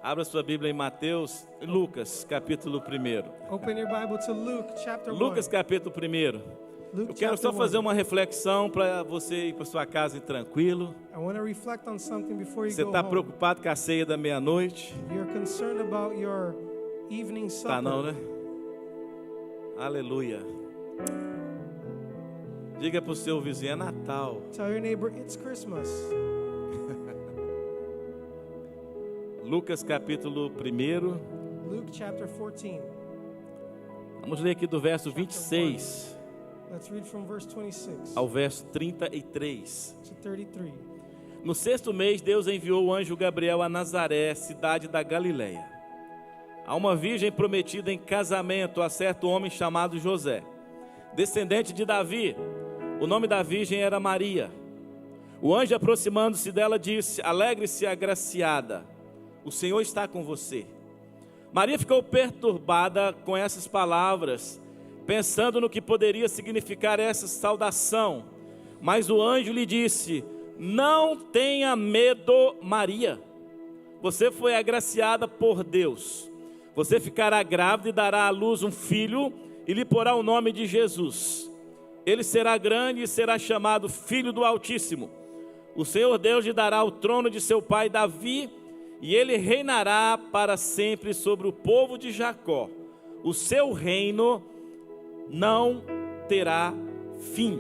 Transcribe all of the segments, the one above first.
Abra sua Bíblia em Mateus, Lucas, capítulo 1. Open your Bible to Luke chapter 1. Lucas, capítulo 1. Eu quero só fazer uma reflexão para você ir para sua casa tranquilo. I want to reflect on something before you Você go está home. preocupado com a ceia da meia-noite? You're concerned about your evening supper. Tá não, né? Aleluia. Diga para o seu vizinho, é Natal. Tell your neighbor it's Christmas. Lucas, capítulo 1. Luke chapter 14. Vamos ler aqui do verso 26 Let's read from verse 26 ao verso 33. to 33. No 6º mês, Deus enviou o anjo Gabriel a Nazaré, cidade da Galileia, a uma virgem prometida em casamento a certo homem chamado José, descendente de Davi. O nome da virgem era Maria. O anjo, aproximando-se dela, disse: Alegre-se, agraciada, o Senhor está com você. Maria ficou perturbada com essas palavras, pensando no que poderia significar essa saudação. Mas o anjo lhe disse: Não tenha medo, Maria. Você foi agraciada por Deus. Você ficará grávida e dará à luz um filho e lhe porá o nome de Jesus. Ele será grande e será chamado Filho do Altíssimo. O Senhor Deus lhe dará o trono de seu pai Davi, e ele reinará para sempre sobre o povo de Jacó. O seu reino não terá fim.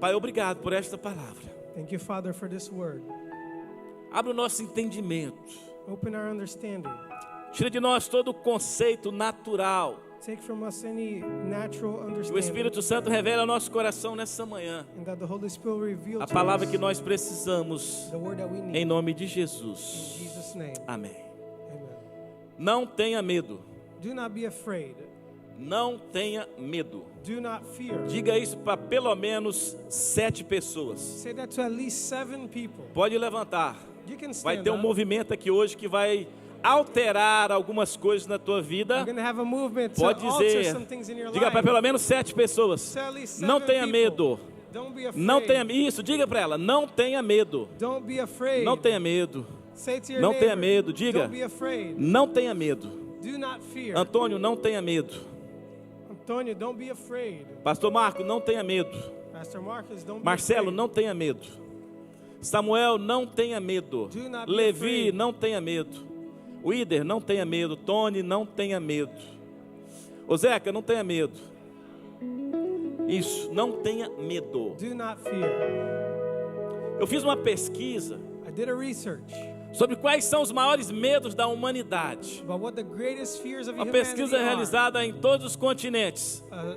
Pai, obrigado por esta palavra. Thank you, Father, for this word. Abre o nosso entendimento. Open our understanding. Tira de nós todo o conceito natural. Take from us any natural Que o understanding. Espírito Santo revele ao nosso coração nessa manhã And that the Holy Spirit will reveal a to palavra us que nós precisamos, the word that we need. em nome de In Jesus. Jesus' name. Amém. Amen. Não tenha medo. Do not be afraid. Não tenha medo. Do not fear. Diga isso para pelo menos 7 pessoas. Say that to at least 7 people. Pode levantar. You can Vai stand ter um up. movimento aqui hoje que vai alterar algumas coisas na tua vida. We're going to have a movement to Pode alter dizer. some things in your Diga para life. pelo menos 7 pessoas. Say at least 7 Não tenha people. medo. Don't be afraid. Não tenha isso. Diga para ela. Não tenha medo. Don't be afraid. Não tenha medo. Say to your Não neighbor, tenha medo. Diga. Don't be afraid. Não tenha medo. Do not fear. Antônio, não tenha medo. Antonio, don't be afraid. Pastor Marco, não tenha medo. Pastor Marcus, don't Marcelo, be afraid. não tenha medo. Samuel, não tenha medo. Do not be Levi, afraid. não tenha medo. Wider, não tenha medo. Tony, não tenha medo. Ozeca, não tenha medo. Isso, não tenha medo. Do not fear. Eu fiz uma pesquisa I did a research sobre quais são os maiores medos da humanidade. about what the greatest fears of Uma humanity pesquisa are. realizada em todos os continentes. A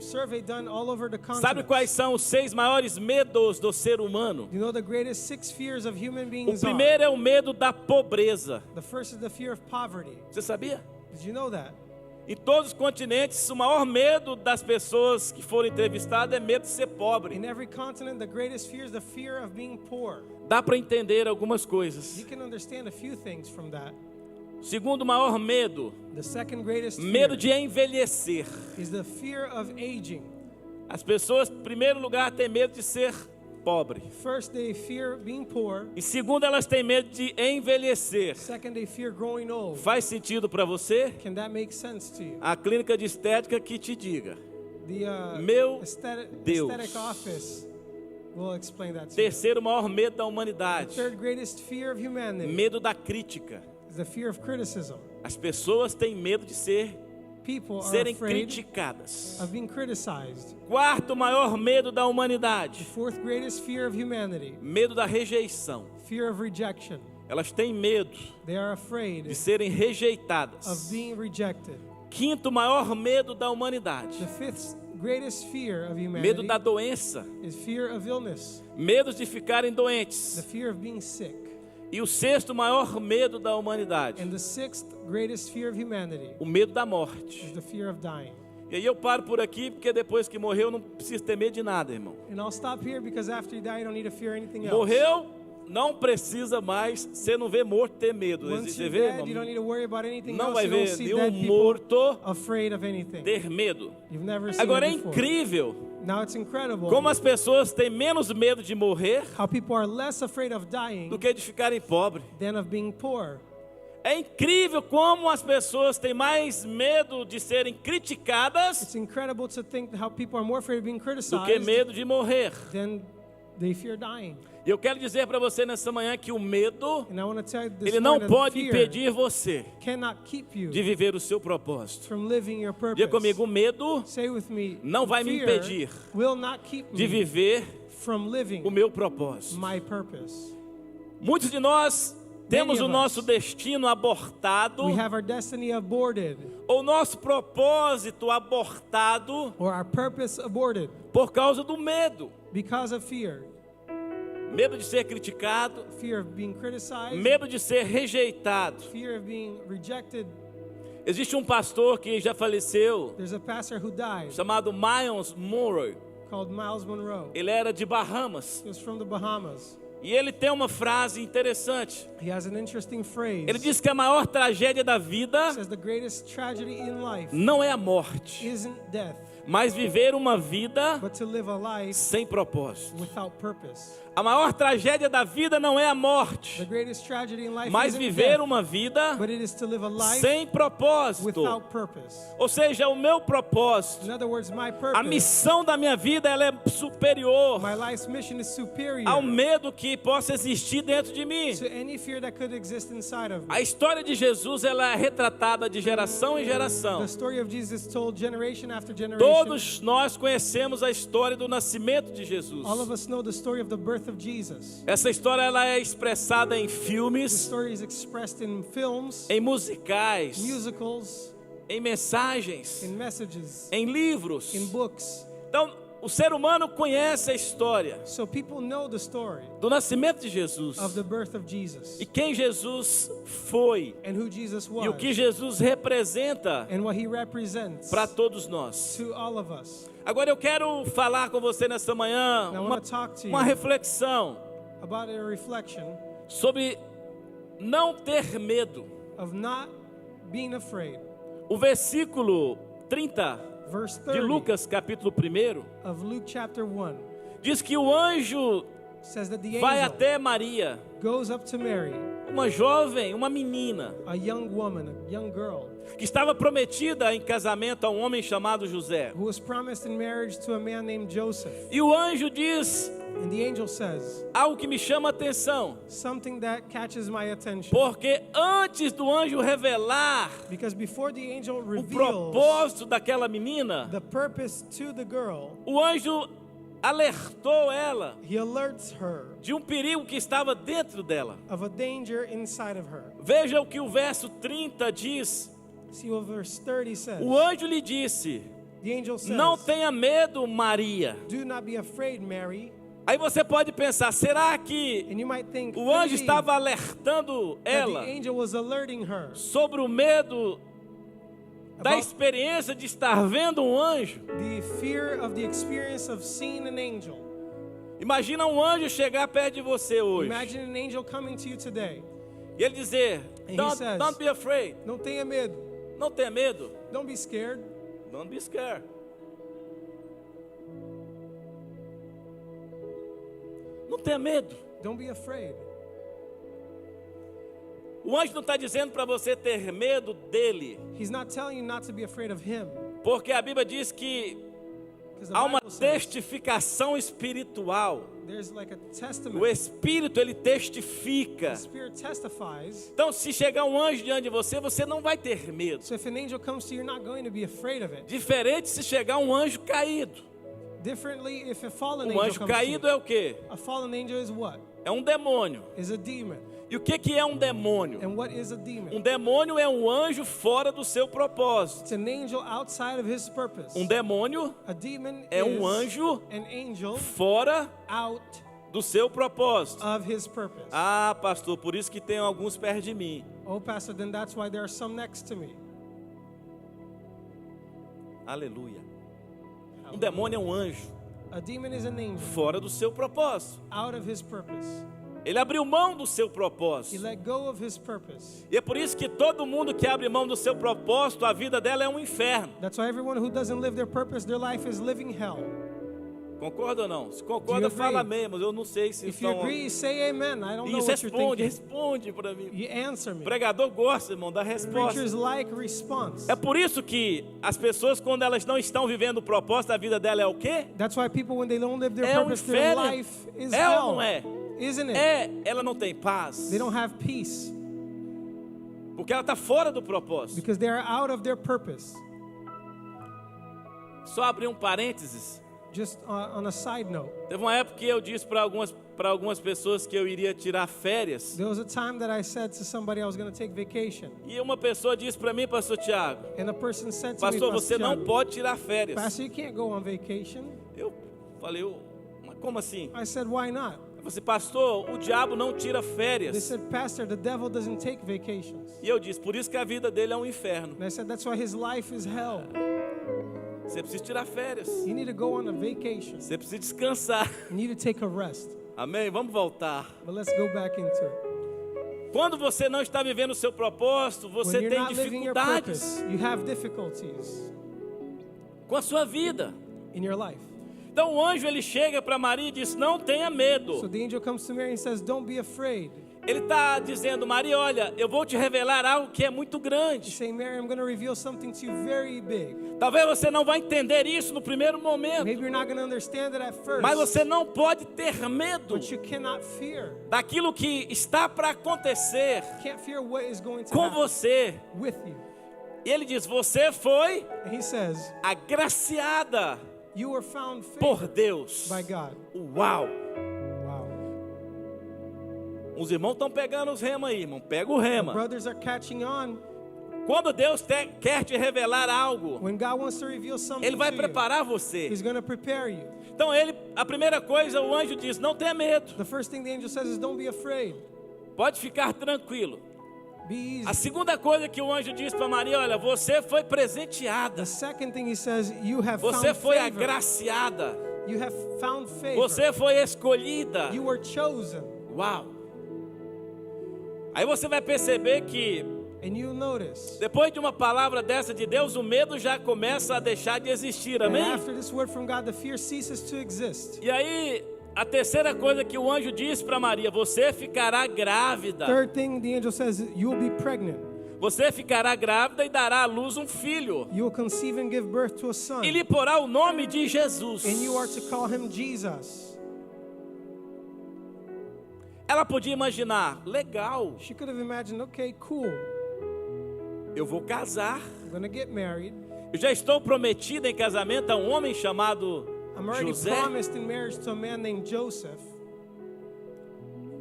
survey done all over the continent. Sabe quais são os 6 maiores medos do ser humano? You know the greatest 6 fears of human O beings primeiro é o medo da pobreza. are? The first is the fear of poverty. Você sabia? Did you know that? Em todos os continentes, o maior medo das pessoas que foram entrevistadas é medo de ser pobre. In every continent, the greatest fear is the fear of being poor. Dá para entender algumas coisas. You can understand a few things from that. Segundo maior medo, The second greatest medo fear de envelhecer. is the fear of aging. As pessoas, em primeiro lugar, têm medo de ser pobre. First, they fear being poor. Em segundo, elas têm medo de envelhecer. Second, they fear growing old. Faz sentido para você? Can that make sense to you? A clínica de estética que te diga. The Meu aesthetic Deus. office will explain that to you. Terceiro maior medo da The humanidade. third greatest fear of humanity Medo da crítica. is the fear of criticism. As pessoas têm medo de People are serem afraid criticadas. of being criticized. Quarto maior medo da The humanidade. fourth greatest fear of humanity, Medo da rejeição. fear of rejection. Elas têm medo They are afraid de serem of rejeitadas. being rejected. Quinto maior medo da humanidade. The fifth greatest fear of Medo humanity da doença. is fear of illness, Medo de ficarem the doentes. fear of being sick. E o sexto maior medo da humanidade. And the sixth greatest fear of humanity O medo da is morte. the fear of dying. E aí eu paro por aqui, porque depois que morreu, não precisa ter medo de nada, irmão. And I'll stop here because after you die, you don't need to fear anything else. Morreu, não precisa mais. Você não vê morto ter medo. Once Você you're vê, dead, you don't irmão? need to worry about anything Não else. vai You don't ver see nenhum dead people morto afraid of anything. ter medo. You've never seen Agora é it before. incrível Now it's incredible como as pessoas têm menos medo de morrer how people are less afraid of dying do que de ficarem pobres. than of being poor. É incrível como as pessoas têm mais medo de serem criticadas It's incredible to think how people are more afraid of being do que criticized medo de morrer. than they fear dying. E eu quero dizer para você nessa manhã que o medo, And I want to tell you this ele não morning that pode fear impedir você cannot keep you de viver o seu propósito. from living your purpose. Diga comigo, o medo Say with me, não vai me fear impedir will not keep de me viver from living o meu propósito. my purpose. Muitos de nós temos Many o of nosso us, destino abortado, we have our destiny aborted ou nosso propósito abortado or our purpose aborted por causa do medo. because of fear. Medo de ser criticado, Fear of being criticized, medo de ser rejeitado. fear of being rejected. Existe um pastor que já faleceu, There's a pastor who died chamado Miles Monroe. called Miles Monroe. Ele era de Bahamas. He was from the Bahamas. E ele tem uma frase interessante. He has an interesting phrase. Ele diz que a maior tragédia da He vida says the greatest tragedy in life não é a morte, isn't death, mas viver uma vida but to live a life sem propósito. without purpose. A maior tragédia da vida não é a The morte, greatest tragedy in life mas isn't viver death, uma vida but it is to live a life sem propósito. without purpose. Ou seja, o meu propósito, In other words, my a purpose, missão da minha vida, ela é superior my life's mission is superior ao medo que possa existir dentro de mim. to any fear that could exist inside of me. A história de Jesus, ela é retratada de geração em geração. The story of Jesus is told generation after generation. Todos nós conhecemos a história do nascimento de Jesus. All of us know the story of the birth of Jesus. Essa história, ela é expressada em The filmes, story is expressed in films, em musicais, musicals, em mensagens, in messages, em livros. in books. Então, o ser humano conhece a história So people know the story do nascimento de Jesus of the birth of Jesus e quem Jesus foi and who Jesus e o was que Jesus representa and what he represents para todos nós. to all of us. Agora eu quero falar com você nesta manhã Now I want to talk to uma you reflexão about a reflection sobre não ter medo. of not being afraid. O versículo 30 Verse de 30 Lucas, capítulo 1, of Luke chapter 1 diz que o anjo says that the vai angel até Maria, goes up to Mary, uma jovem, uma menina, a young woman, a young girl, que estava prometida em casamento a um homem chamado José. who was promised in marriage to a man named Joseph. E o anjo diz And the angel says algo que me chama a atenção, something that catches my attention. porque antes do anjo revelar Because before the angel o reveals propósito daquela menina, the purpose to the girl, o anjo alertou ela he alerts her de um perigo que estava dentro dela. of a danger inside of her. Veja o que o verso 30 diz. See what verse 30 says. O anjo lhe disse: The angel says, não tenha medo, Maria. do not be afraid, Mary. Aí você pode pensar, será que And you might think o anjo maybe estava alertando that ela the angel was alerting her sobre o medo da about experiência de estar vendo um anjo? the fear of the experience of seeing an angel. Imagina um anjo chegar perto de você hoje Imagine an angel coming to you today. e ele dizer: And he don't, says, don't be afraid. Não tenha medo. Não tenha medo. Don't be scared. Don't be scared. Não tenha medo. Don't be afraid. O anjo não está dizendo para você ter medo dele, He's not telling you not to be afraid of him. porque a Bíblia diz que Because the há uma Bible says testificação espiritual. there's like a O testament. Espírito, ele testifica. The Spirit testifies. Então, se chegar um anjo diante de você, você não vai ter medo. So if an angel comes to you, you're not going to be afraid of it. Diferente se chegar um anjo caído. Differently, if a fallen Um angel anjo comes to caído you. é o quê? A fallen angel is what? É um demônio. Is a demon. E o que é um demônio? And what is a Um demon? demônio é um anjo fora do seu propósito. It's an angel outside of his purpose. Um demônio A demon é um is anjo an angel fora out do seu propósito. of his purpose. Ah, pastor, por isso que tem alguns perto de mim. Oh, pastor, then that's why there are some next to me. Aleluia. Um demônio é um anjo A demon is an angel fora do seu propósito. out of his purpose. Ele abriu mão do seu He propósito. let go of his purpose. E é por isso que todo mundo que abre mão do seu propósito, a vida dela é um inferno. That's why everyone who doesn't live their purpose, their life is living hell. Concorda ou não? Se concorda, Do you agree? fala mesmo. Eu não sei se If you estão... agree, say amen. I don't know Isso, what you're thinking. responde para mim. You answer me. O pregador gosta, irmão, da resposta. Preachers like response. É por isso que as pessoas, quando elas não estão vivendo o propósito, a vida dela é o quê? That's why people, when they don't live their É um purpose, their inferno. life is É ou hell. não é? Isn't it? É, ela não tem paz. They don't have peace Porque ela está fora do propósito. because they are out of their purpose. Só abrir um parênteses. Just on a side note, Teve uma época que eu disse para algumas pessoas que eu iria tirar férias. there was a time that I said to somebody I was going to take vacation. E uma pessoa disse para mim, pastor Tiago, And a person said to me, pastor, você Pastor não Thiago, pode tirar férias. Pastor, you can't go on vacation. Eu falei, mas como assim? I said, why not? Eu falei, pastor, o diabo não tira They férias. said, Pastor, the devil doesn't take vacations. E eu disse, por isso que a vida dele é um inferno. And I said, that's why his life is hell. Você precisa tirar férias. You need to go on a vacation. Você precisa descansar. You need to take a rest. Amém? Vamos voltar. But let's go back into it. Quando você não está vivendo o seu propósito, When você you're tem not living your dificuldades purpose, you have difficulties com a sua vida. in your life. Então o anjo ele chega para Maria e diz, não tenha So medo. the angel comes to Mary and says, don't be afraid. Ele está dizendo, Maria, olha, eu vou te revelar algo que é muito He's grande. saying, Mary, I'm going to reveal something to you very big. Talvez você não vai entender isso no primeiro momento, Maybe you're not going to understand it at first, mas você não pode ter medo but you cannot fear. daquilo que está para acontecer You can't fear what is going to com happen você. with you. E ele diz, você foi And he says, agraciada you were found por favored Deus. by God. Uau! Wow. Os irmãos estão pegando os rema aí, irmão. Pega o rema. Brothers are catching on. Quando Deus quer te revelar algo, When God wants to reveal something Ele vai to preparar you, você. He's going to prepare you. Então a primeira coisa, o anjo diz, não tenha medo. The first thing the angel says is, don't be afraid. Pode ficar tranquilo. Be easy. A segunda coisa que o anjo diz para Maria, olha, você foi presenteada. The second thing he says, you have Você found foi favor. agraciada. You have found favor. Você foi escolhida. You were chosen. Uau! Aí você vai perceber que And you notice, depois de uma palavra dessa de Deus, o medo já começa a deixar de existir, and amém? after this word from God, the fear ceases to exist. E aí, a terceira coisa que o anjo diz para Maria, você ficará grávida. Third thing the angel says, you will be pregnant. Você ficará grávida e dará à luz um filho. You will conceive and give birth to a son. E lhe porá o nome de Jesus. And you are to call him Jesus. Ela podia imaginar, legal, She could have imagined, okay, cool. eu vou casar. I'm going to get married. Eu já estou prometida em casamento a um homem chamado I'm already José. promised in marriage to a man named Joseph.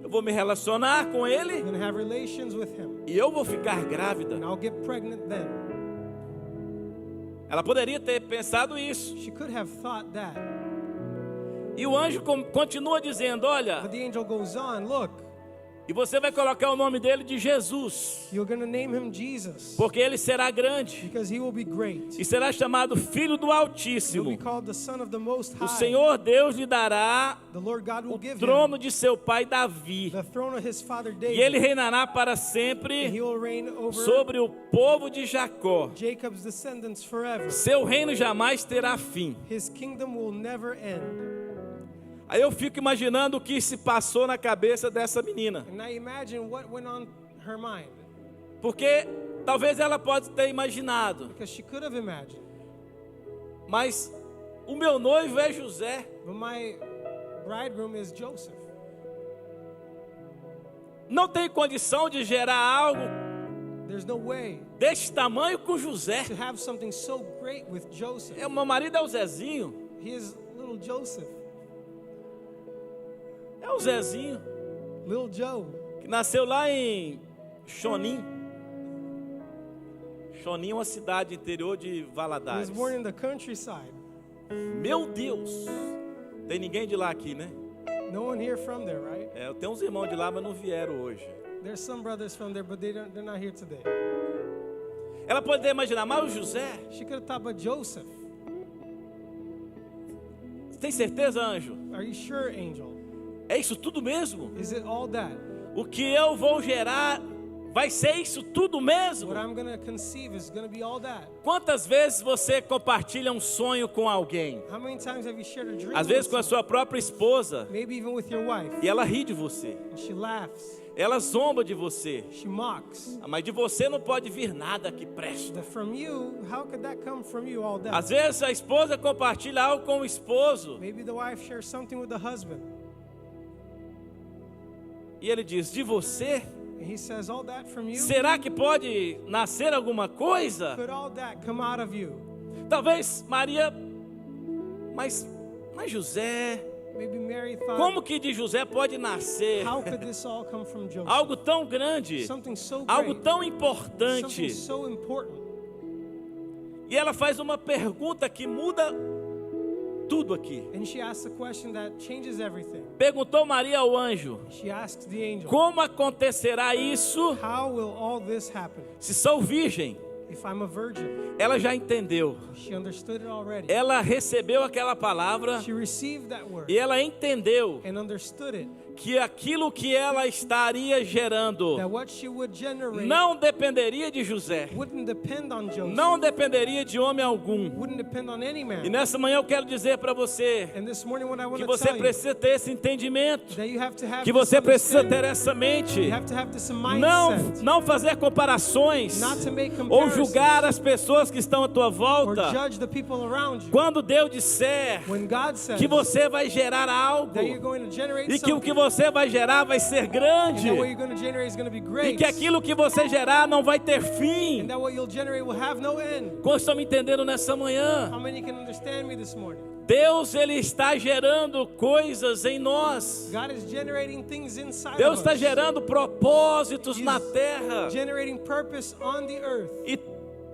Eu vou me relacionar com I'm ele going to have relations with him. e eu vou ficar grávida. And I'll get pregnant then. Ela poderia ter pensado isso. She could have thought that. E o anjo continua dizendo, olha, But the angel goes on, look, e você vai colocar o nome dele de Jesus, you're going to name him Jesus. porque ele será grande Because he will be great. e será chamado Filho do He'll be Altíssimo. called the Son of the Most O High. Senhor Deus lhe dará The Lord God will o give trono him de seu pai Davi, the throne of his father e ele David. reinará para And he sempre will reign over sobre o povo de Jacó. Jacob's descendants forever. Seu reino jamais terá fim. His kingdom will never end. Aí eu fico imaginando o que se passou na cabeça dessa menina. And now imagine what went on her mind. Porque talvez ela pode ter imaginado, Because she could have imagined. mas o meu noivo é José. But my bridegroom is Joseph. Não tem condição de gerar algo There's no way desse tamanho com José. to have something so great with Joseph. O meu marido é o Zezinho. He is little Joseph, É o Zezinho, little Joe. que nasceu lá em Chonim. Chonim é uma cidade interior de He was Valadares. born in the countryside. Meu Deus! Tem ninguém de lá aqui, né? No one here from there, right? Eu tenho uns irmãos de lá, mas não vieram hoje. There's some brothers from there, but they're not here today. Ela poderia imaginar, mas o José, She could have thought about Joseph. tem certeza, anjo? Are you sure, angel? É isso tudo mesmo? Is it all that? O que eu vou gerar vai ser isso tudo mesmo? What I'm going to conceive is going to be all that. Quantas vezes você compartilha um sonho com alguém? How many times have you shared a dream Às vezes with com a someone? sua própria esposa, Maybe even with your wife. e ela ri de você, And she laughs. ela zomba de você, She mocks. mas de você não pode vir nada que preste. That from you, how could that come from you, all that? Às vezes a esposa compartilha algo com o esposo, Maybe the wife shares something with the husband. e ele diz, de você? And he says, all that from you? Será que pode nascer alguma coisa? Could all that come out of you? Talvez Maria, mas José, Maybe Mary thought, como que de José pode nascer how could this all come from Joseph? algo tão grande, Something so algo great. tão Something importante? so important. E ela faz uma pergunta que muda tudo aqui. And she asks a question that changes everything. Perguntou Maria ao anjo, She asks the angel, como acontecerá isso how will all this happen? se sou virgem? If I'm a virgin? Ela já entendeu. She understood it already. Ela recebeu aquela palavra She received that word e ela entendeu and understood it. que aquilo que ela estaria gerando That what she would generate não dependeria de José, wouldn't depend on Joseph. não dependeria de homem algum. Wouldn't depend on any E man. nessa manhã eu quero dizer para você And this morning what I want que to você tell you, precisa ter esse entendimento, that you have to have que this você precisa ter understanding. essa mente, You have to have this mindset. não fazer comparações Not to make ou comparisons julgar as pessoas que estão à tua or volta. judge the people around you. Quando Deus disser When God says que você vai gerar algo that you're going to generate e que o something, que você vai gerar vai ser and grande that what you're going to generate is going to be e great, que aquilo que você gerar não vai ter fim. and that what you'll generate will have no end. Quantos estão me entendendo nessa manhã? How many can understand me this morning? Deus, Ele está gerando coisas em nós. God is generating things inside Deus of está us. gerando propósitos He's na terra. generating purpose on the earth, E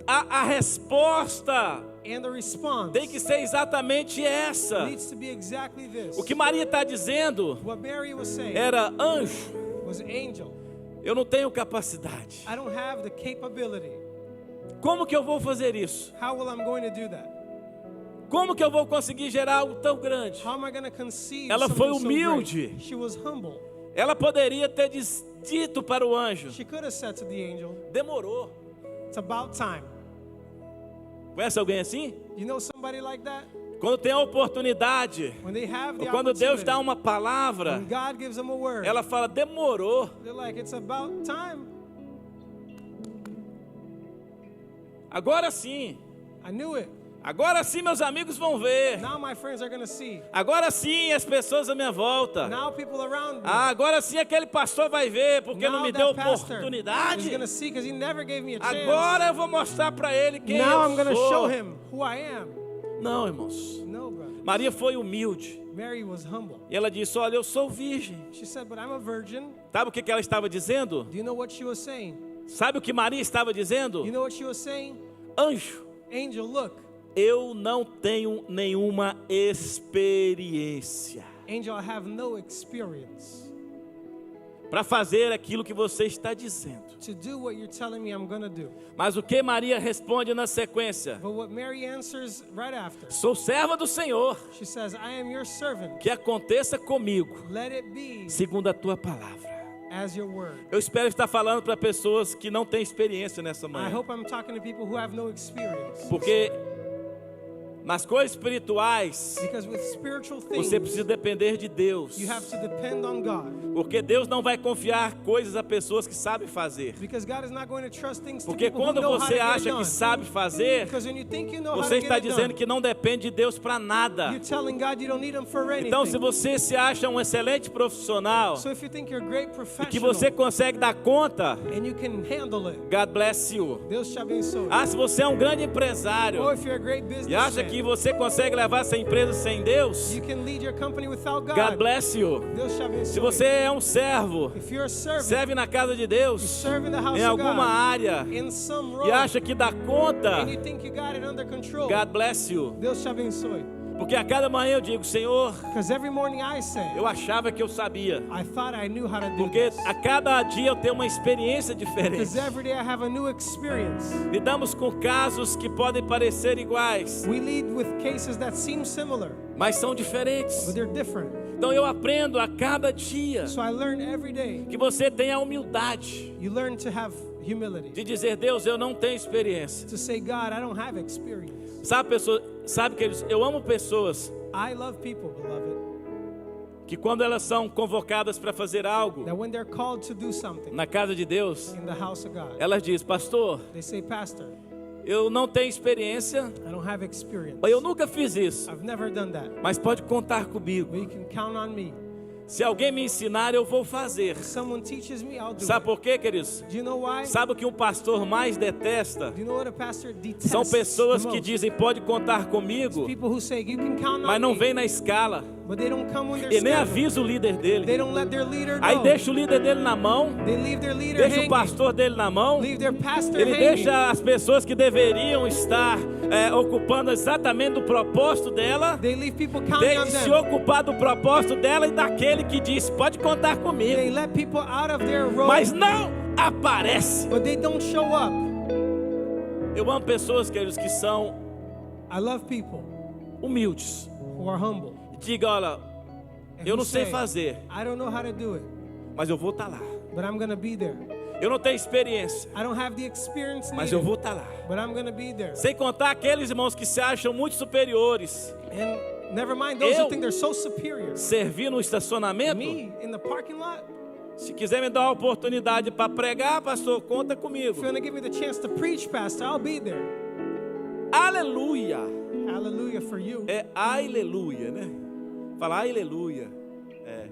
a resposta and the response tem que ser exatamente essa. needs to be exactly this. O que Maria está dizendo What Mary was saying era, anjo, was, angel, eu não tenho capacidade. I don't have the capability. Como que eu vou fazer isso? How will I going to do that? Como que eu vou conseguir gerar algo tão grande? How am I going to conceive Ela foi something so humilde. great? She was humble. Ela poderia ter dito para o anjo, She could have said to the angel, demorou. it's about time. Conhece alguém assim? You know somebody like that? Quando tem a oportunidade, When they have the ou quando Deus opportunity, dá uma palavra, when God gives them a word, ela fala, demorou. they're like, it's about time. Agora sim. I knew it. Agora sim meus amigos vão ver. Now my friends are going to see. Agora sim as pessoas à minha volta. Now people around me. Agora sim aquele pastor vai ver, porque não Now me deu that pastor oportunidade. is going to see because he never gave me a chance. Agora eu vou mostrar para ele quem Now I'm eu going to show sou. him who I am. Não, irmãos. No, brother. Maria foi humilde. Mary was humble. E ela disse, olha, eu sou virgem. She said, but I'm a virgin. Sabe o que ela estava dizendo? Do you know what she was saying? Sabe o que Maria estava dizendo? You know what she was saying? Anjo, Angel, look. eu não tenho nenhuma experiência Angel, I have no experience para fazer aquilo que você está dizendo. to do what you're telling me I'm going to do. Mas o que Maria responde na sequência? But what Mary answers right after, Sou serva do Senhor, she says, I am your servant. que aconteça comigo, Let it be segundo a tua palavra. as your word. Eu espero estar falando para pessoas que não têm experiência nessa I manhã. hope I'm talking to people who have no experience. Porque nas coisas espirituais, Because with spiritual things, você precisa depender de Deus. you have to depend on God. Porque Deus não vai confiar coisas a pessoas que sabem fazer. Because God is not going to trust things to Porque people who quando know how to você get it acha que done. sabe fazer, Because when you think you know how você to está get it dizendo done, que não depende de Deus para nada. you're telling God you don't need Him for anything. Então, se você se acha um excelente profissional So if you think you're a great e que professional você consegue dar conta, and you can handle it, God bless you. Deus te abençoe. Ah, se você é um grande empresário Or if you're a great e acha businessman, que você consegue levar essa empresa sem Deus, you can lead your company without God God. bless you. Deus te abençoe. Se você é um servo, If you're a servant, serve na casa de you Deus, serve in the house em of alguma God, área, in some e role, acha que dá conta, and you think you got it under control, God bless you. Deus te abençoe. Porque a cada manhã eu digo, Senhor, Because every morning I say, eu achava que eu sabia. I thought I knew how to do Porque this. a cada dia eu tenho uma experiência diferente. Because every day I have a new experience. Lidamos com casos que podem parecer iguais, We lead with cases that seem similar, mas são diferentes. but they're different. Então eu aprendo a cada dia So I learn every day. que você tem a humildade You learn to have humility. de dizer: Deus, eu não tenho experiência. To say, God, I don't have experience. Sabe, queridos, eu amo pessoas I love people, beloved, que quando elas são convocadas para fazer algo that when they're called to do something na casa de Deus, in the house of God, elas dizem: pastor, they say, Pastor, eu não tenho experiência, I don't have experience. eu nunca fiz isso, I've never done that. mas pode contar comigo. But you can count on me. Se alguém me ensinar, eu vou fazer. If someone teaches me, I'll do Sabe it. por quê, queridos? Do you know why? Sabe o que um pastor mais detesta? Do you know what a pastor detests São pessoas the que most? dizem: pode contar comigo, People who say, you can count on mas não me, vem na escala but they don't come when they're e nem scheduled. avisa o líder They dele. don't let their leader Aí know. deixa o líder dele na mão, They leave their leader deixa o hanging. pastor dele na mão. Leave their pastor Ele hanging. deixa as pessoas que deveriam estar ocupando exatamente o propósito dela, They leave people counting on deixa se them. ocupar do propósito dela e daquele que diz: pode contar They comigo, let people out of their role, mas não aparece. but they don't show up. Eu amo pessoas, queridos, que são I love people humildes. who are humble. Diga: olha, And eu who não sei say, fazer, I don't know how to do it, mas eu vou estar lá. but I'm going to be there. Eu não tenho experiência, I don't have the experience mas eu needed, vou estar lá. but I'm going to be there. Sem contar aqueles irmãos que se acham muito superiores, And never mind those Eu- who think they're so superior. servir no estacionamento. Me in the parking lot, Se quiser me dar uma oportunidade para pregar, pastor, conta if comigo. you're going to give me the chance to preach, Pastor, I'll be there. Aleluia. Hallelujah for you. É aleluia, né? Fala aleluia. É.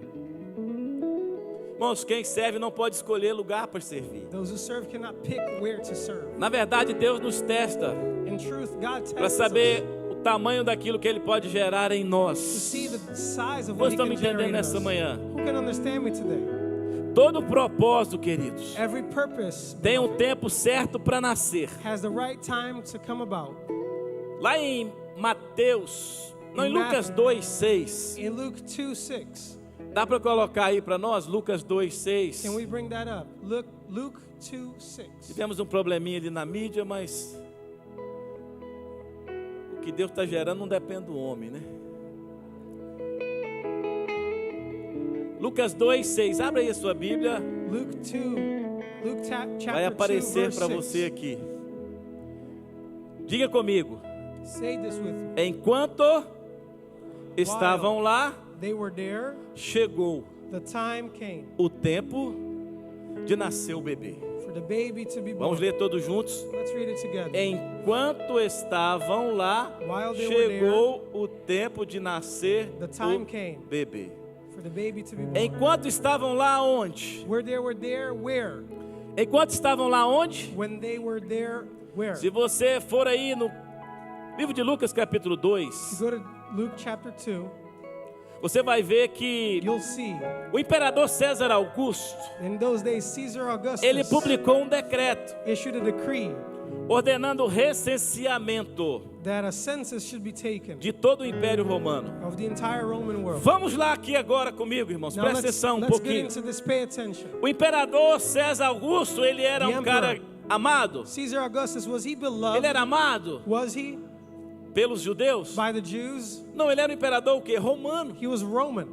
Irmãos, quem serve não pode escolher lugar para servir. Those who serve cannot pick where to serve. Na verdade, Deus nos testa In truth, God para tests saber us o tamanho daquilo que Ele pode gerar em to nós. see the size of Quantos what He estão me can entendendo generate in nessa us. manhã? Who can understand me today? Todo propósito, queridos, Every purpose tem um tempo certo para nascer. has the right time to come about. Lá em Mateus, não, em Em Lucas Matthew. 2:6. In Luke 2:6, Dá para colocar aí para nós, Lucas 2:6. can we bring that up? Luke 2:6. Tivemos um probleminha ali na mídia, mas o que Deus está gerando não depende do homem, né? Lucas 2:6. Abre aí a sua Bíblia. Luke chapter Vai 2, aparecer verse para 6. você aqui. Diga comigo. Say this with me. Enquanto estavam lá, They were there, chegou the time came o tempo de nascer o bebê. for the baby to be born. Vamos ler todos juntos. Let's read it together. Enquanto estavam lá, While they were chegou o tempo de nascer The time o came. bebê. For the baby to be born. Enquanto estavam lá onde? Were there, where? Enquanto estavam lá onde? When they were there, where? Se você for aí no livro de Lucas capítulo You 2, go to Luke chapter 2, você vai ver que you'll see o imperador César Augusto, in those days Caesar Augustus ele publicou um decreto issued a decree ordenando o recenseamento that a census should be taken de todo o Império Romano. of the entire Roman world. Vamos lá aqui agora comigo, irmãos. Now Presta atenção um let's get pouquinho. into this. Pay attention. O imperador César Augusto, ele era The um cara emperor. amado. Caesar Augustus, was he Ele beloved? era amado Was he pelos judeus? by the Jews? Não, ele era um imperador o quê? Romano. He was Roman.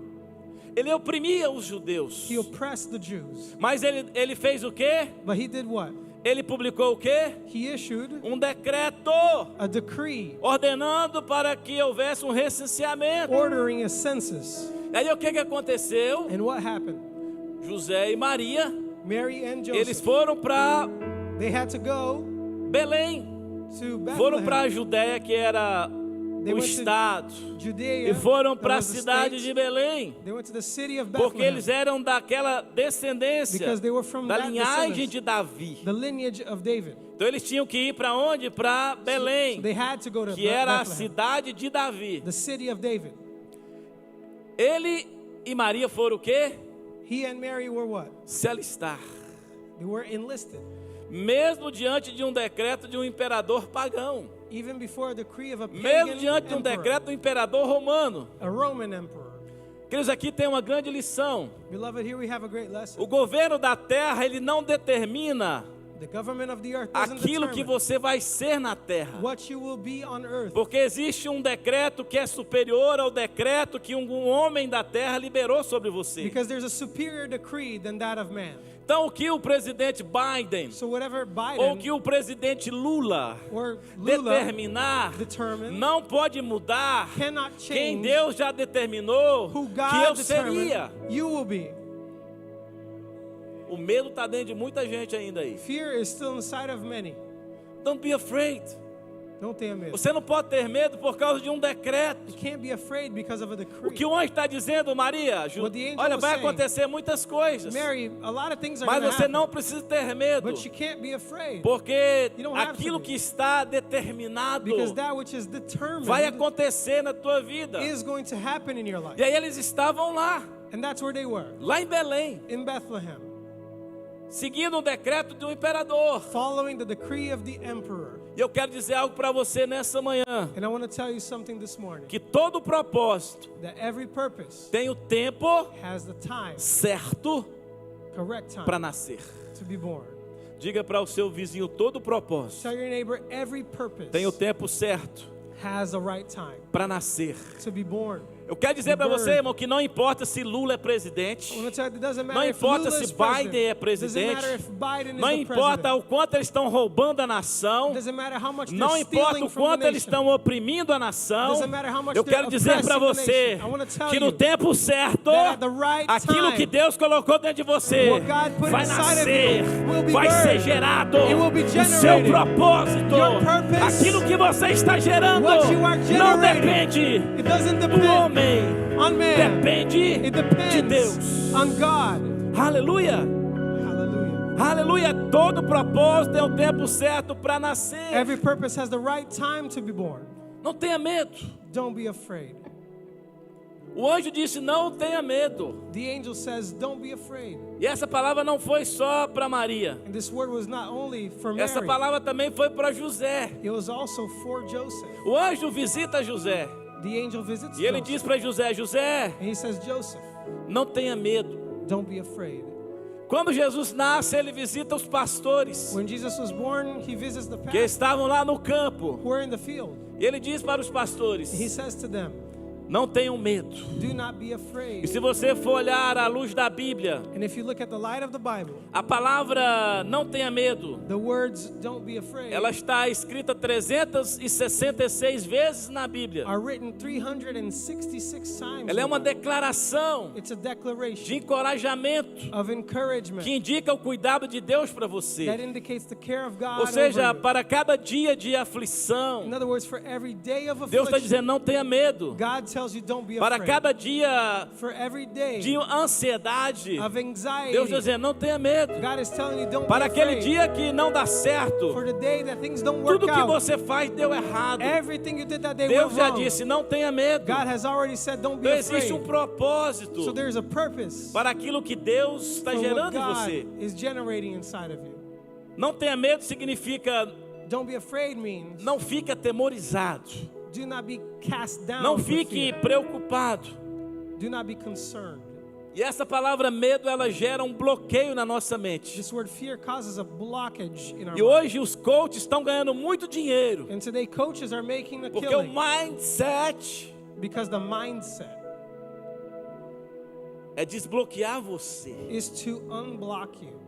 Ele oprimia os judeus. He oppressed the Jews. Mas ele fez o quê? But he did what? Ele publicou o quê? He issued Um decreto a decree ordenando para que houvesse um recenseamento. ordering a census. Aí o que aconteceu? And what happened? José e Maria, Mary and eles Joseph, foram para they had to go Belém. to Foram para a Bethlehem. Judéia, que era They o went to estado. Judea. E foram that para a was the cidade state. de Belém. They went to the city of Porque Bethlehem eles eram daquela descendência because they were from da that linhagem descendants, de Davi. the lineage of David. Então eles tinham que ir para onde? Para So Belém, they had to go to que era a Bethlehem, cidade de Davi. the city of David. Ele e Maria foram o quê? He and Mary were what? Se alistar. They were enlisted. Mesmo diante de um decreto de um imperador pagão. Even before a decree of a Mesmo pagan diante de um emperor, decreto do imperador romano. a Roman emperor. Queridos, aqui tem uma grande lição. Beloved, here we have a great lesson. O governo da terra, ele não determina The government of the earth doesn't aquilo que determine você vai ser na terra. what you will be on earth. Porque existe um decreto que é superior ao decreto que um homem da terra liberou sobre você. Because there's a superior decree than that of man. Então, o que o presidente Biden So whatever ou que Biden o presidente Lula or Lula determinar determine não pode mudar cannot quem change Deus já determinou who que eu God seria. determined you will be. O medo está dentro de muita gente ainda aí. Fear is still inside of many. Don't be afraid. Don't tenha medo. Você não pode ter medo por causa de um decreto. You can't be afraid because of a O decree. que o anjo está dizendo, Maria, What the angel olha, was vai saying, acontecer muitas coisas, Mary, a lot of things are mas going to você happen, não precisa ter medo, but you can't be afraid porque You don't have aquilo to be. que está determinado because that which is determined vai acontecer na tua vida. is going to happen in your life. E aí eles estavam lá, And that's where they were, lá em Belém, in Bethlehem, seguindo o decreto do imperador. following the decree of the emperor. E eu quero dizer algo para você nessa manhã, And I want to tell you something this morning, que todo propósito that every purpose tem o tempo has the time, certo correct time, para nascer. to be born. Diga para o seu vizinho, todo propósito Tell your neighbor, every purpose tem o tempo certo has a right time para nascer. to be born. Eu quero dizer para você, irmão, que não importa se Lula é presidente, I want to tell you, it doesn't não matter if importa Lula se is Biden é president. Doesn't presidente, matter if Biden is não the importa president. o quanto eles estão roubando a nação, Doesn't matter how much não they're importa stealing o from the quanto eles nation. estão oprimindo a nação. Doesn't matter how much Eu they're quero dizer para oppressing the você nation. I wanna tell que no you tempo certo, that at the right aquilo time, que Deus colocou dentro de você what God put vai inside of nascer, you will be vai ser birthed. gerado. It will be O seu generated. propósito, Your purpose, aquilo que você está gerando, what you are não generating, depende it doesn't do depend homem, on man. depende It de depends Deus. on God. Aleluia. Hallelujah. Aleluia, todo propósito tem o tempo certo para nascer. Every purpose has the right time to be born. Não tenha medo. Don't be afraid. O anjo disse: não tenha medo. The angel says, don't be afraid. E essa palavra não foi só para Maria. And this word was not only for Essa Mary, palavra também foi para José. it was also for Joseph. O anjo visita José. The angel visits E ele Joseph. diz para José: José, And he says, Joseph, não tenha medo. don't be afraid. Quando Jesus nasce, ele visita os pastores When Jesus was born, he visits the que pastors estavam lá no campo. who are in the field. E ele diz para os pastores: He says to them, não tenham medo. do not be E afraid. se você for olhar à luz da Bíblia, And if you look at the light of the Bible, a palavra não tenha medo, the words don't be afraid ela está escrita 366 vezes na Bíblia. are written 366 times. Ela é uma in the Bible. declaração It's a de declaration encorajamento of encouragement que indica o cuidado de Deus para that você. indicates the care of God Ou seja, over you. para cada dia de In aflição, other words, for every day of Deus está affliction, dizendo: não tenha medo. God tells you don't be Para afraid. cada dia For every day de ansiedade, of anxiety, Deus está dizendo: não tenha medo. God is telling you don't Para be aquele afraid. dia que não dá certo, For the day that things don't work tudo que out, você faz deu errado. everything you did that day Deus went já wrong. disse: não tenha medo. God has already said don't be Então existe afraid. propósito So there's a purpose para aquilo que Deus está for what gerando em God você. is generating inside of you. Não tenha medo significa Don't be afraid means não fique atemorizado. do not be cast down. Não for fique fear. preocupado. Do not be concerned. E essa palavra medo, ela gera um bloqueio na nossa mente. This word fear causes a blockage in our E mind. hoje os coaches estão ganhando muito dinheiro. And today coaches are making a Porque o killing mindset because the mindset é desbloquear você. is to unblock you.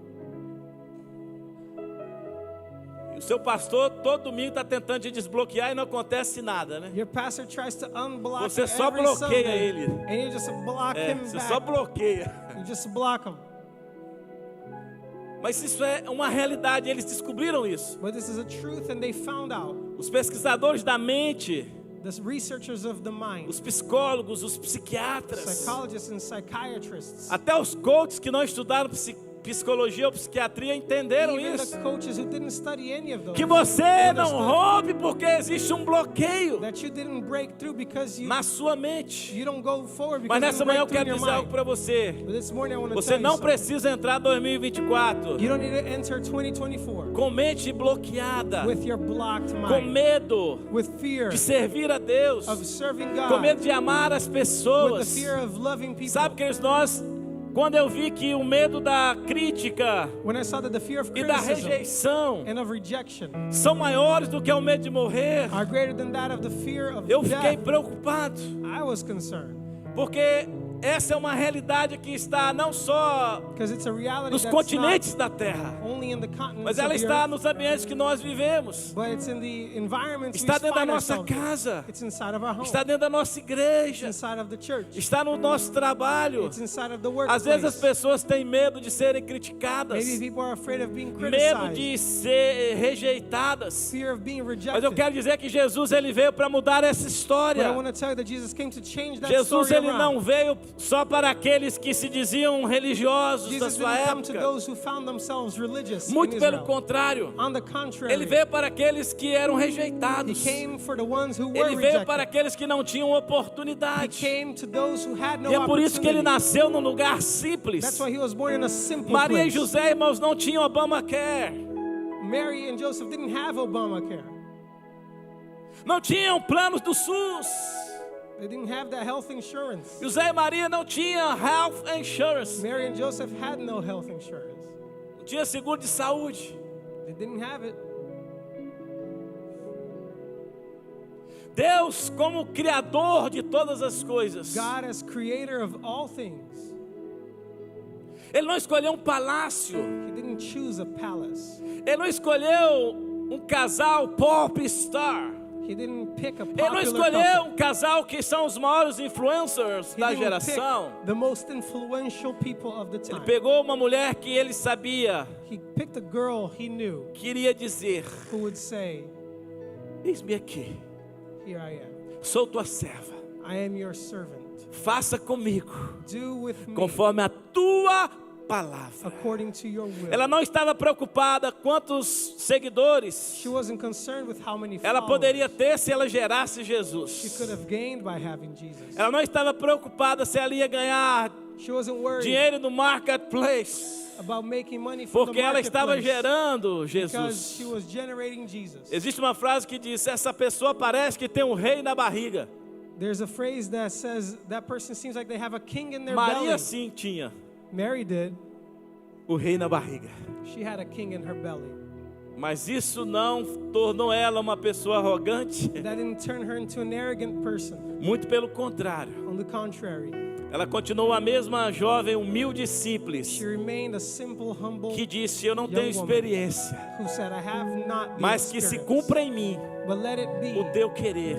E o seu pastor todo domingo está tentando te desbloquear e não acontece nada, né? Your pastor tries to unblock Você you só every bloqueia Sunday, ele. and you just block É, him você back. só bloqueia. You just block him. Mas isso é uma realidade, eles descobriram isso. But this is a truth, and they found out. Os pesquisadores da mente, The researchers of the mind, os psicólogos, os psiquiatras, psychologists and psychiatrists, até os coaches que não estudaram psicologia ou psiquiatria entenderam even isso. the coaches who didn't study any of those, Que você não understood roube porque existe um bloqueio that you didn't break through because na sua mente. you don't go forward Mas because nessa you manhã eu break through quero in your dizer algo mind. para você. But this morning I want to Você tell you não something. precisa entrar em 2024 You don't need to enter 2024 com mente bloqueada, with your blocked com mind, medo with fear de servir a Deus, of serving com God, medo de amar as with the pessoas. fear of loving people. Sabe que nós Quando eu vi que o medo da crítica when I saw that the fear of e da criticism rejeição and of rejection são maiores do que o medo de morrer, are greater than that of the fear of eu fiquei death, preocupado, I was concerned. porque essa é uma realidade que está não só Because it's a reality nos that's continentes not da Terra, only in the continents mas ela of the está earth, nos ambientes que nós vivemos, but it's in the environments está we dentro da find nossa ourselves in. casa, It's inside of our home. está dentro da nossa It's igreja, inside of the church. está no nosso trabalho. It's inside of the Às vezes as workplace. pessoas têm medo de serem criticadas, Maybe people are afraid of being medo criticized, de ser rejeitadas. fear of being Mas eu rejected. quero dizer que Jesus ele veio para mudar essa But I história. want to tell you that Jesus came to change that Jesus story ele around. não veio só para aqueles que se diziam religiosos da Jesus sua didn't come to época. those who found themselves religious Muito in pelo Israel. contrário, On the contrary, ele veio para aqueles que eram he rejeitados. came for the ones who were Ele veio para rejected. aqueles que não tinham He oportunidade. came to those who had no E é por isso que ele opportunity. nasceu num lugar That's simples. why he was born in a simple Maria e place. José, irmãos, não tinham Obamacare. Mary and Joseph didn't have Obamacare. Não tinham planos do SUS. They didn't have that health insurance. José e Maria não tinham health insurance. Mary and Joseph had no health insurance. Não tinha seguro de saúde. They didn't have it. Deus, como criador de todas as coisas, God as creator of all things. Ele não escolheu um palácio. He didn't choose a palace. Ele não escolheu um casal pop star. He didn't pick a Ele não popular escolheu couple. um casal que são os maiores influencers He da didn't geração. pick the most influential people of the Ele time. pegou uma mulher que ele sabia He picked a girl he knew que iria dizer: who would say, eis-me aqui, "Here I am. sou tua serva. I am your servant. Faça comigo Do with me conforme a tua palavra." according to your will." Ela não estava preocupada quantos seguidores She wasn't concerned with how many ela followers poderia ter se ela gerasse she Jesus. could have gained by having Jesus. Ela não estava preocupada se ela ia ganhar She wasn't worried dinheiro no marketplace, about making money from porque the ela estava marketplace gerando because she Jesus. was generating Jesus. Existe uma frase que diz: essa pessoa parece que tem um rei na barriga. There's a phrase that says that person seems like they have a king in their Maria belly. sim tinha Mary did. o rei na barriga, She had a king in her belly. mas isso não tornou ela uma pessoa arrogante. That didn't turn her into an arrogant person. Muito pelo contrário, On the contrary, ela continuou a mesma jovem humilde e simples, she remained a simple, humble que disse: eu não tenho experiência, who said, "I have not the mas que se experience, cumpra em mim but let it be o teu querer.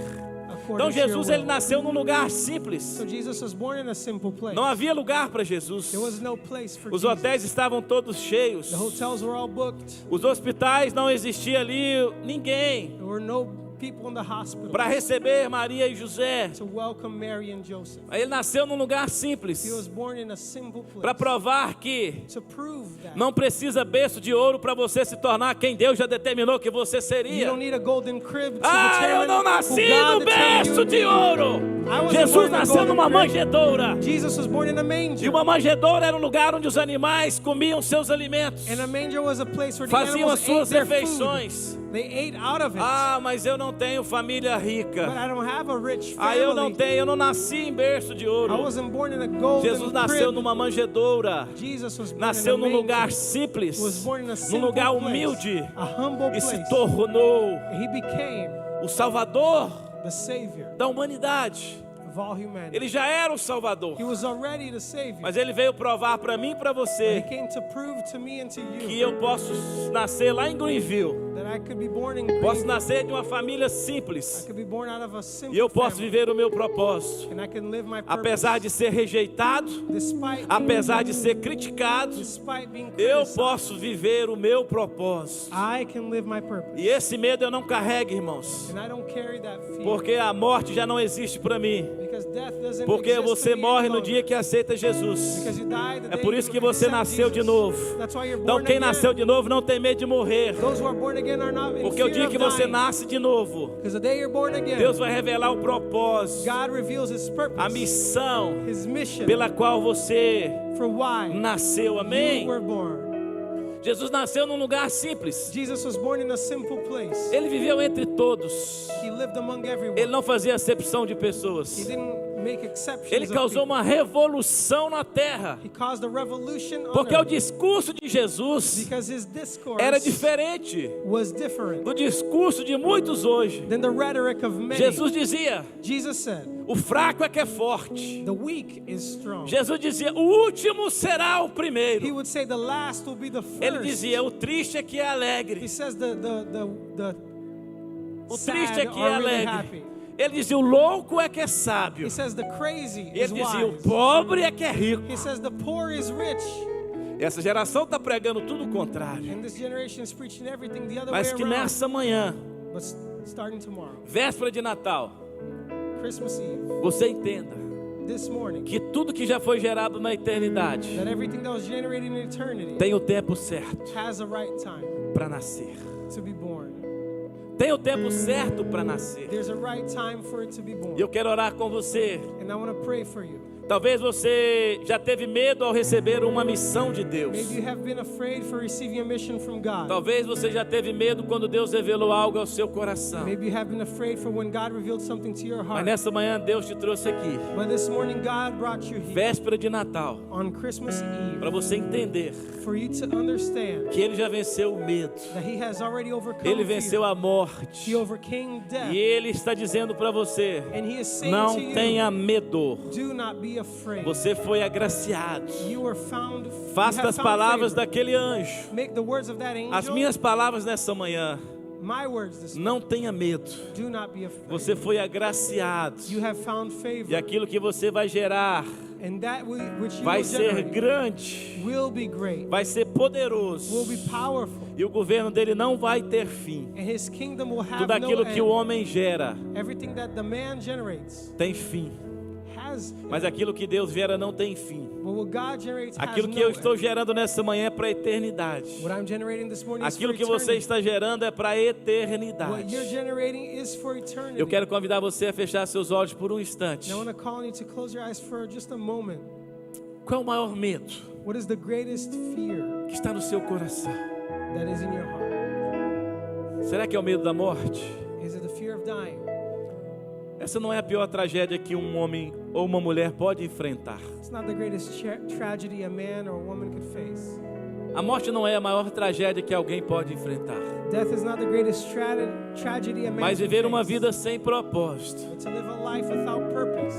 according Então to your Jesus will." ele nasceu num lugar simples. So Jesus was born in a simple place. Não havia lugar para Jesus. There was no place for Os Jesus. hotéis estavam todos cheios. The hotels were all booked. Os hospitais não existia ali ninguém There were no people in the hospital para receber Maria e José. to welcome Mary and Joseph. Aí ele nasceu num lugar He was simples born in a simple para place provar que to prove that não precisa berço de ouro para você se tornar quem Deus já determinou que você you seria. don't need a golden crib to Ah, eu determine não who nasci God no determined berço you to de be. ouro. I wasn't born Jesus in a nasceu golden numa crib. manjedoura. Jesus was born in a E manger. uma manjedoura era um lugar onde os animais comiam seus alimentos, And a manger was a place where the faziam as animals suas ate their refeições. food. They ate out of it. Ah, mas eu não tenho família But rica. I don't have a rich Ah, eu não family. tenho, eu não nasci em berço de I ouro. wasn't born in a golden Jesus nasceu crib. numa manjedoura. Jesus was born Nasceu in a num manger. lugar Was simples, born in a num simple lugar place, humilde, a humble e se place. tornou He became o Salvador the Savior da humanidade. of all humanity. Ele já era o Salvador, He was already the Savior. mas ele veio provar para mim e para He você came to prove to me and to que you eu posso nascer lá em Greenville, that I could be born in posso Greenville. nascer de uma família I simples, could be born out of a simple e eu posso family. viver o meu propósito, And I can live my purpose. apesar de ser rejeitado, Despite apesar de being, ser criticado. despite being Eu criticized, posso viver o meu propósito. I can live my purpose. E esse medo eu não carrego, irmãos, And I don't carry that fear. porque a morte já não existe para mim. Because death doesn't Porque exist você to me morre any no longer. dia que aceita Jesus. Because you die the É day por isso you que você accept nasceu de Jesus. novo. That's why you're Então born quem again. nasceu de novo não tem medo de morrer. Those who are born again are not in Porque o fear dia of que você dying. nasce de novo, Because the day you're born again, Deus vai revelar o propósito, God reveals His purpose, a missão His mission, pela qual você for why nasceu. you Amém? were born. Jesus nasceu num lugar simples. Jesus was born in a simple place. Ele viveu entre todos. He lived among everyone. Ele não fazia acepção de He pessoas. didn't make exceptions Ele of causou people. uma revolução na terra. He caused a revolution on Porque o earth discurso de Jesus because his discourse era diferente was different do discurso de muitos hoje. than the rhetoric of many. Jesus dizia: Jesus said, o fraco é que é forte. the weak is strong. Jesus dizia: o último será o He primeiro. would say the last will be the first. Ele dizia: o triste é que é He alegre. says the O sad triste é que é are really alegre. happy. Ele dizia: o louco é que é sábio. He says the crazy E is ele dizia: o wise. pobre é que é rico. He says the poor is rich. Essa geração está pregando tudo o contrário. And this generation is preaching everything the other Mas way que around. nessa manhã, But starting tomorrow, véspera de Natal, Christmas Eve, você entenda this morning, que tudo que já foi gerado na eternidade that everything that was generated in eternity tem o tempo certo has a right time para nascer. to be born. Tem o tempo certo para nascer. There's a right time for it to be born. E eu quero orar com você. And I want to pray for you. Talvez você já teve medo ao receber uma missão de Deus. Maybe you have been afraid for receiving a mission from God. Talvez você já teve medo quando Deus revelou algo ao seu coração. Maybe you have been afraid for when God revealed something to your Mas heart. nessa manhã Deus te trouxe aqui, But this morning God brought you here véspera de Natal, on Christmas Eve para você entender for you to understand que Ele já venceu o medo. that He has already overcome Ele venceu fear. a morte. He overcame death. E Ele está dizendo para você: And He is saying não to you, tenha medo. do not be afraid. Você foi agraciado. You were found. Faça you have das found palavras favor. daquele anjo Make the words of that angel as minhas palavras nessa manhã. my words this morning. Não tenha medo. Do not be afraid. Você foi agraciado. You have found favor. E aquilo que você vai gerar And that which you vai will ser generate grande, will be great. vai ser Will poderoso. be powerful. E o governo dele não vai ter fim. And His kingdom will have Tudo no aquilo que o end. homem gera Everything that the man generates tem fim. has. Mas aquilo que Deus gera não tem fim. But what God generates has Aquilo que no eu estou end. gerando nessa manhã é para a eternidade. What I'm generating this morning is Aquilo for que você eternity. está gerando é para a What eternidade. you're generating is for eternity. Eu quero convidar você a fechar seus olhos por um instante. And I want to call on you to close your eyes for just a moment. Qual é o maior medo What is the greatest fear que está no seu coração? that is in your heart? Será que é o medo da morte? Is it the fear of dying? Essa não é a pior tragédia que um homem ou uma mulher pode enfrentar. It's not the greatest tragedy a man or a woman could face. A morte não é a maior tragédia que alguém pode enfrentar. Death is not the greatest tragedy a man Mas can viver uma face. vida sem propósito, But to live a life without purpose.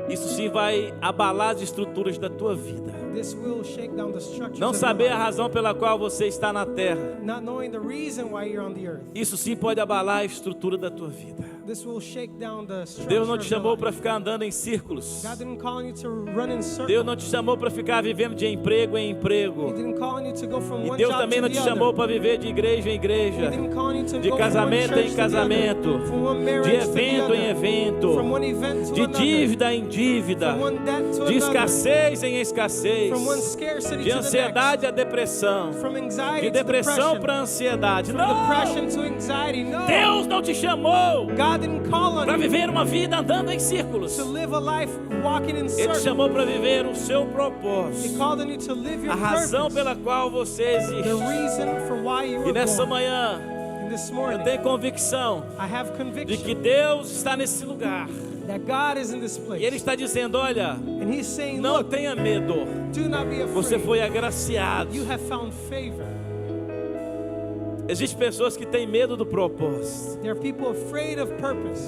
isso sim vai abalar as estruturas da tua vida. This will shake down the structures Não of saber your a life. razão pela qual você está na terra, Not knowing the reason why you're on the earth. isso sim pode abalar a estrutura da tua vida. This will shake down the structure Deus não te of your chamou life. para ficar andando em círculos. God didn't call on you to run in circles. Deus não te chamou para ficar vivendo de emprego em He emprego. didn't call on you to go from E one Deus job também to não the te other. chamou para viver de igreja em He igreja, didn't call on you to de go from one casamento church em to the other, casamento, from one marriage de to the evento em other, evento, from one event to de another, dívida em dívida, from one debt to de another, escassez em escassez, from one scarcity de to the ansiedade a depressão, next, from anxiety de to depressão depression, para ansiedade. from Não! depression to anxiety. No, Deus não te chamou God didn't call on para you viver uma vida andando em círculos. to live a life walking in Ele te circles. chamou para viver o seu He propósito, called on you to live your a razão purpose, pela qual você the existe. reason for why you E were nessa born. manhã, And this eu morning, tenho convicção I have de conviction que Deus está nesse lugar. that God is in this E place. Ele está dizendo: olha, And He's saying, não look, tenha medo, do not be você afraid. foi agraciado. You have found favor. Existem pessoas que têm medo do propósito. There are people afraid of purpose.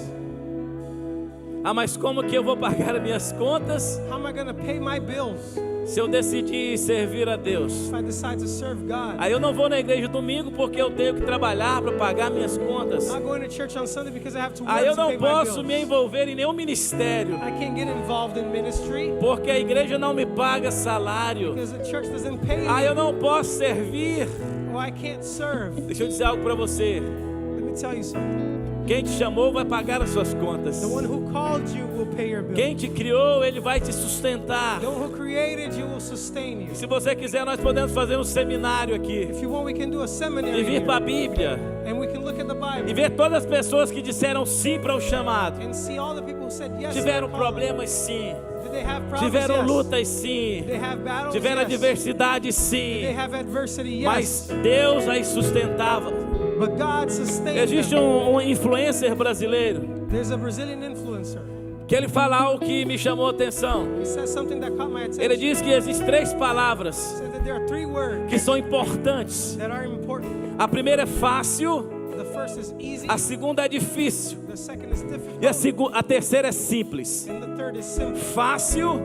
Ah, mas como que eu vou pagar as minhas contas How am I going to pay my bills se eu decidir servir a Deus? if I decide to serve God? Aí eu não vou na igreja domingo porque eu tenho que trabalhar para pagar minhas contas. I'm not going to church on Sunday because I have to work Aí eu to não pay my posso bills. me envolver em nenhum ministério I can't get involved in ministry porque a igreja não me paga salário. because the church doesn't pay Ah, me. eu não posso servir. Or I can't serve. Deixa eu dizer algo para você. Let me tell you something. Quem te chamou vai pagar as suas contas. The one who called you will pay your bills. Quem te criou, ele vai te sustentar. The one who created you will sustain you. Se você quiser, nós podemos fazer um seminário aqui If you want, we can do a seminary e vir here, para a Bíblia and we can look at the Bible e ver todas as pessoas que disseram sim para o chamado. and see all the people who said yes. to Tiveram the calling. problemas sim, Did they have problems? tiveram Yes. lutas sim, Did they have battles? tiveram Yes. adversidade Did sim, they have adversity? mas Yes. Deus as sustentava. But God sustained Existe them. um influencer brasileiro There's a Brazilian influencer. que ele fala algo que me chamou a atenção. He says something that caught my attention. Ele diz que existem 3 palavras He said that there are 3 words que são importantes. that are important. A primeira é fácil, The first is easy. a segunda é difícil The second is difficult. e a terceira é simples. And the third is simple. Fácil,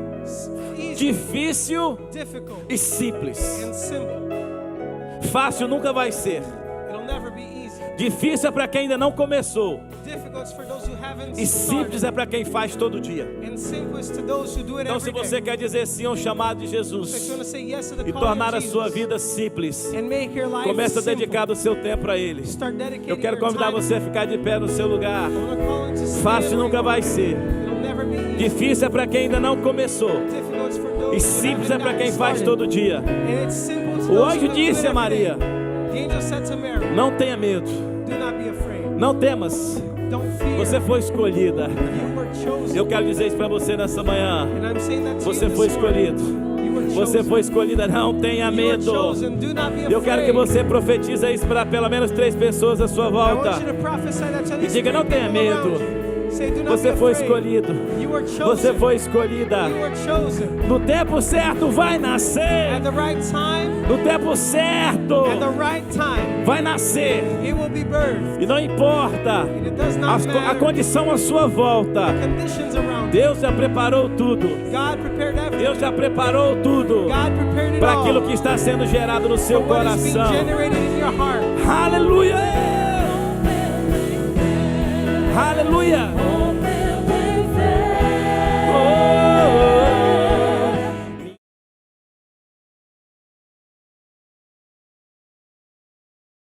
Easy, difícil difficult, e simples. and simple. Fácil nunca vai ser. It'll never be easy. Difícil é para quem ainda não começou. Difficult is for those who haven't E simples started. é para quem faz todo dia. And simple is to those who do it Então, se every você day. quer dizer sim ao chamado de So if Jesus you want to say yes to the e calling tornar a of sua Jesus vida simples, and make your life comece a simple, dedicar o seu tempo a Ele. start dedicating Eu quero your convidar time. você a ficar de pé no seu lugar. I wanna call you to stand Fácil where nunca you vai are. ser. It'll never be easy. Difícil é para quem ainda não começou. Difficult is for those E who simples é haven't para quem gotten faz started. todo dia. And it's simple to O those who anjo do it disse a every Maria: day. The angel said to Mary, não tenha medo, do not be afraid. não temas. Don't fear. Você foi escolhida. You were chosen. Eu quero dizer isso para você nessa manhã. And I'm saying that to Você you foi this morning. escolhido. You were Você chosen. foi escolhida. Não tenha You were medo. chosen. Do not be Eu quero que afraid. você profetize isso para pelo menos 3 pessoas à sua I volta. want you to prophesy that to at least diga, não 3 tenha people around medo. you. Say, do not Você be foi afraid. escolhido. You were chosen. Você foi escolhida. You were chosen. No tempo certo vai At nascer. the right time, No tempo certo at the right time, vai nascer. it will be birthed. E não importa And it does not a matter condição à sua volta. conditions around you. Deus já preparou tudo. God prepared everything. Deus já preparou tudo God prepared it para all. aquilo que está sendo gerado no seu For what is being coração. generated in your heart. Aleluia! Aleluia!